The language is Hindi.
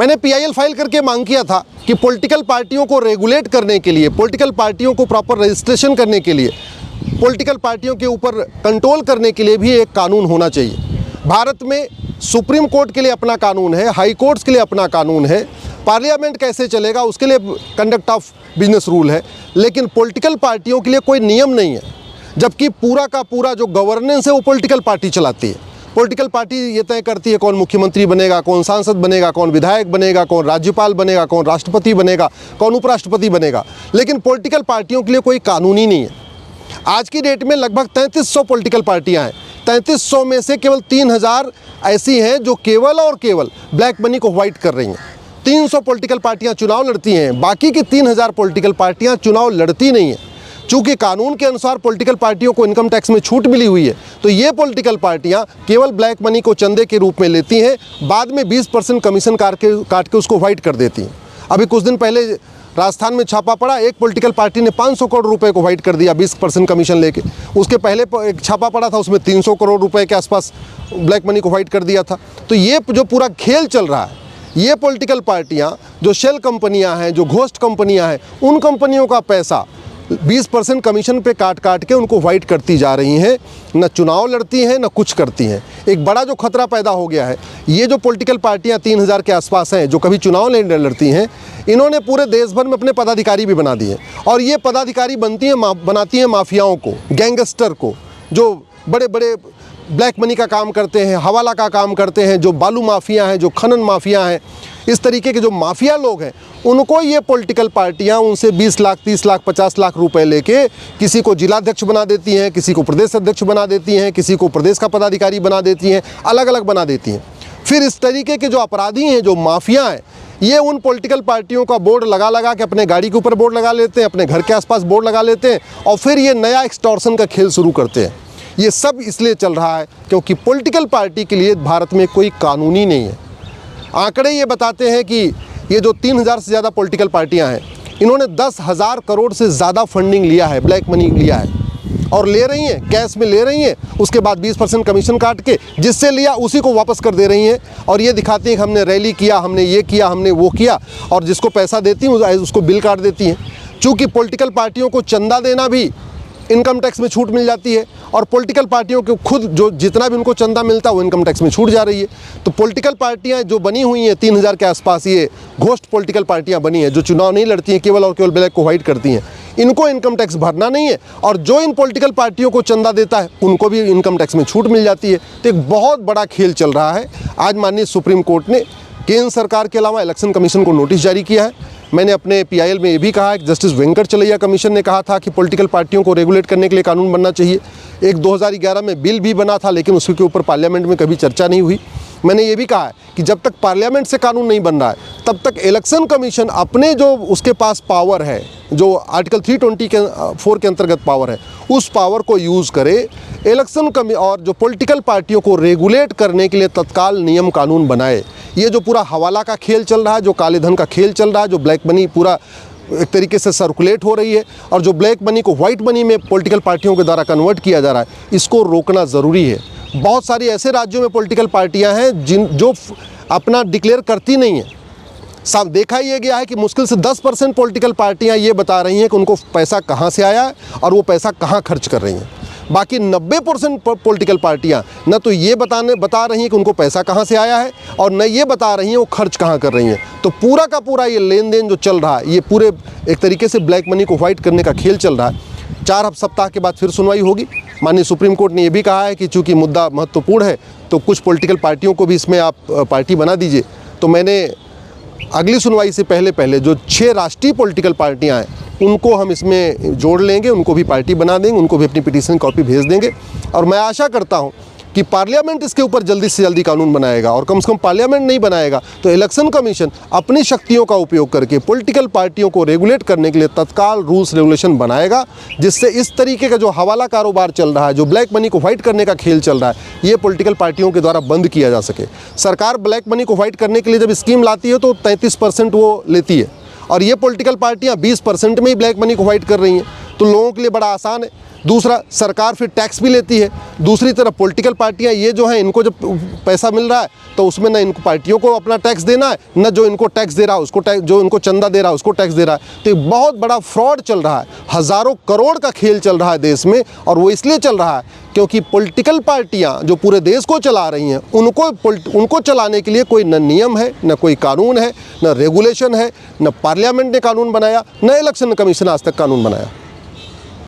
मैंने पीआईएल फाइल करके मांग किया था कि पॉलिटिकल पार्टियों को रेगुलेट करने के लिए, पॉलिटिकल पार्टियों को प्रॉपर रजिस्ट्रेशन करने के लिए, पॉलिटिकल पार्टियों के ऊपर कंट्रोल करने के लिए भी एक कानून होना चाहिए। भारत में सुप्रीम कोर्ट के लिए अपना कानून है, हाई कोर्ट्स के लिए अपना कानून है, पार्लियामेंट कैसे चलेगा उसके लिए कंडक्ट ऑफ बिजनेस रूल है, लेकिन पॉलिटिकल पार्टियों के लिए कोई नियम नहीं है। जबकि पूरा का पूरा जो गवर्नेंस है वो पॉलिटिकल पार्टी चलाती है। पॉलिटिकल पार्टी ये तय करती है कौन मुख्यमंत्री बनेगा, कौन सांसद बनेगा, कौन विधायक बनेगा, कौन राज्यपाल बनेगा, कौन राष्ट्रपति बनेगा, कौन उपराष्ट्रपति बनेगा। लेकिन पॉलिटिकल पार्टियों के लिए कोई कानून ही नहीं है। आज की डेट में लगभग 3300 पॉलिटिकल पार्टियां हैं। 3300 में से केवल 3000 ऐसी हैं जो केवल और केवल ब्लैक मनी को वाइट कर रही हैं। 300 पॉलिटिकल पार्टियां चुनाव लड़ती हैं, बाकी की 3000 पॉलिटिकल पार्टियां चुनाव लड़ती नहीं हैं। चूँकि कानून के अनुसार पॉलिटिकल पार्टियों को इनकम टैक्स में छूट मिली हुई है, तो ये पॉलिटिकल पार्टियां केवल ब्लैक मनी को चंदे के रूप में लेती हैं, बाद में 20% कमीशन काट के उसको वाइट कर देती हैं। अभी कुछ दिन पहले राजस्थान में छापा पड़ा, एक पॉलिटिकल पार्टी ने 500 करोड़ रुपए को वाइट कर दिया 20% कमीशन लेके। उसके पहले एक छापा पड़ा था, उसमें 300 करोड़ रुपए के आसपास ब्लैक मनी को वाइट कर दिया था। तो ये जो पूरा खेल चल रहा है, ये पॉलिटिकल पार्टियां जो शेल कंपनियां हैं, जो घोस्ट कंपनियां हैं, उन कंपनियों का पैसा 20% कमीशन पे काट के उनको वाइट करती जा रही हैं। न चुनाव लड़ती हैं, न कुछ करती हैं। एक बड़ा जो खतरा पैदा हो गया है, ये जो पॉलिटिकल पार्टियां 3000 के आसपास हैं जो कभी चुनाव नहीं लड़ती हैं, इन्होंने पूरे देश भर में अपने पदाधिकारी भी बना दिए। और ये पदाधिकारी बनाती हैं माफियाओं को, गैंगस्टर को, जो बड़े बड़े ब्लैक मनी का काम करते हैं, हवाला का काम करते हैं, जो बालू माफिया हैं, जो खनन माफिया हैं, इस तरीके के जो माफिया लोग हैं, उनको ये पॉलिटिकल पार्टियां उनसे 20 लाख, 30 लाख, 50 लाख रुपए लेके किसी को जिलाध्यक्ष बना देती हैं, किसी को प्रदेश अध्यक्ष बना देती हैं, किसी को प्रदेश का पदाधिकारी बना देती हैं, अलग अलग बना देती हैं। फिर इस तरीके के जो अपराधी हैं, जो माफिया हैं, ये उन पॉलिटिकल पार्टियों का बोर्ड लगा के अपने गाड़ी के ऊपर बोर्ड लगा लेते हैं, अपने घर के आसपास बोर्ड लगा लेते हैं, और फिर ये नया एक्सटॉर्शन का खेल शुरू करते हैं। ये सब इसलिए चल रहा है क्योंकि पॉलिटिकल पार्टी के लिए भारत में कोई कानून ही नहीं है। आंकड़े ये बताते हैं कि ये जो 3000 से ज़्यादा पॉलिटिकल पार्टियां हैं, इन्होंने 10,000 करोड़ से ज़्यादा फंडिंग लिया है, ब्लैक मनी लिया है, और ले रही हैं, कैश में ले रही हैं, उसके बाद 20% कमीशन काट के जिससे लिया उसी को वापस कर दे रही हैं। और ये दिखाती हैं कि हमने रैली किया, हमने ये किया, हमने वो किया, और जिसको पैसा देती हैं उसको बिल काट देती हैं। चूँकि पॉलिटिकल पार्टियों को चंदा देना भी इनकम टैक्स में छूट मिल जाती है, और पॉलिटिकल पार्टियों को खुद जो जितना भी उनको चंदा मिलता है वो इनकम टैक्स में छूट जा रही है। तो पॉलिटिकल पार्टियां जो बनी हुई हैं 3000 के आसपास, ये घोस्ट पॉलिटिकल पार्टियां बनी हैं जो चुनाव नहीं लड़ती हैं, केवल और केवल ब्लैक को वाइट करती हैं, इनको इनकम टैक्स भरना नहीं है, और जो इन पॉलिटिकल पार्टियों को चंदा देता है उनको भी इनकम टैक्स में छूट मिल जाती है। तो एक बहुत बड़ा खेल चल रहा है। आज माननीय सुप्रीम कोर्ट ने केंद्र सरकार के अलावा इलेक्शन कमीशन को नोटिस जारी किया है। मैंने अपने पीआईएल में ये भी कहा है कि जस्टिस वेंकट चलैया कमीशन ने कहा था कि पॉलिटिकल पार्टियों को रेगुलेट करने के लिए कानून बनना चाहिए। एक 2011 में बिल भी बना था, लेकिन उसके ऊपर पार्लियामेंट में कभी चर्चा नहीं हुई। मैंने ये भी कहा है कि जब तक पार्लियामेंट से कानून नहीं बन रहा है, तब तक इलेक्शन कमीशन अपने जो उसके पास पावर है, जो आर्टिकल 324 के अंतर्गत पावर है, उस पावर को यूज़ करे इलेक्शन और जो पॉलिटिकल पार्टियों को रेगुलेट करने के लिए तत्काल नियम कानून बनाए। ये जो पूरा हवाला का खेल चल रहा है, जो काले धन का खेल चल रहा है, जो ब्लैक मनी पूरा एक तरीके से सर्कुलेट हो रही है, और जो ब्लैक मनी को वाइट मनी में पॉलिटिकल पार्टियों के द्वारा कन्वर्ट किया जा रहा है, इसको रोकना ज़रूरी है। बहुत सारी ऐसे राज्यों में पॉलिटिकल पार्टियां हैं जो अपना डिक्लेयर करती नहीं हैं। साफ देखा ये गया है कि मुश्किल से 10% पॉलिटिकल पार्टियां ये बता रही हैं कि उनको पैसा कहाँ से आया है और वो पैसा कहाँ खर्च कर रही हैं। बाकी 90% पॉलिटिकल पार्टियां न तो ये बता रही हैं कि उनको पैसा कहाँ से आया है, और न ये बता रही हैं वो खर्च कहाँ कर रही हैं। तो पूरा का पूरा ये लेन देन जो चल रहा है, ये पूरे एक तरीके से ब्लैक मनी को वाइट करने का खेल चल रहा है। 4 सप्ताह के बाद फिर सुनवाई होगी। माननीय सुप्रीम कोर्ट ने ये भी कहा है कि चूँकि मुद्दा महत्वपूर्ण है, तो कुछ पॉलिटिकल पार्टियों को भी इसमें आप पार्टी बना दीजिए। तो मैंने अगली सुनवाई से पहले जो 6 राष्ट्रीय पॉलिटिकल पार्टियां हैं उनको हम इसमें जोड़ लेंगे, उनको भी पार्टी बना देंगे, उनको भी अपनी पिटीशन कॉपी भेज देंगे। और मैं आशा करता हूं कि पार्लियामेंट इसके ऊपर जल्दी से जल्दी कानून बनाएगा, और कम से कम पार्लियामेंट नहीं बनाएगा तो इलेक्शन कमीशन अपनी शक्तियों का उपयोग करके पॉलिटिकल पार्टियों को रेगुलेट करने के लिए तत्काल रूल्स रेगुलेशन बनाएगा, जिससे इस तरीके का जो हवाला कारोबार चल रहा है, जो ब्लैक मनी को वाइट करने का खेल चल रहा है, ये पॉलिटिकल पार्टियों के द्वारा बंद किया जा सके। सरकार ब्लैक मनी को वाइट करने के लिए जब स्कीम लाती है तो 33% वो लेती है, और ये पॉलिटिकल पार्टियां 20% में ही ब्लैक मनी को वाइट कर रही हैं। तो लोगों के लिए बड़ा आसान है, दूसरा, सरकार फिर टैक्स भी लेती है। दूसरी तरफ पॉलिटिकल पार्टियां ये जो हैं, इनको जब पैसा मिल रहा है तो उसमें ना इनको पार्टियों को अपना टैक्स देना है, न जो इनको टैक्स दे रहा है उसको टैक्स, जो इनको चंदा दे रहा है उसको टैक्स दे रहा है। तो एक बहुत बड़ा फ्रॉड चल रहा है, हज़ारों करोड़ का खेल चल रहा है देश में। और वो इसलिए चल रहा है क्योंकि पॉलिटिकल पार्टियां जो पूरे देश को चला रही हैं, उनको चलाने के लिए कोई न नियम है, न कोई कानून है, न रेगुलेशन है, न पार्लियामेंट ने कानून बनाया, न इलेक्शन कमीशन आज तक कानून बनाया।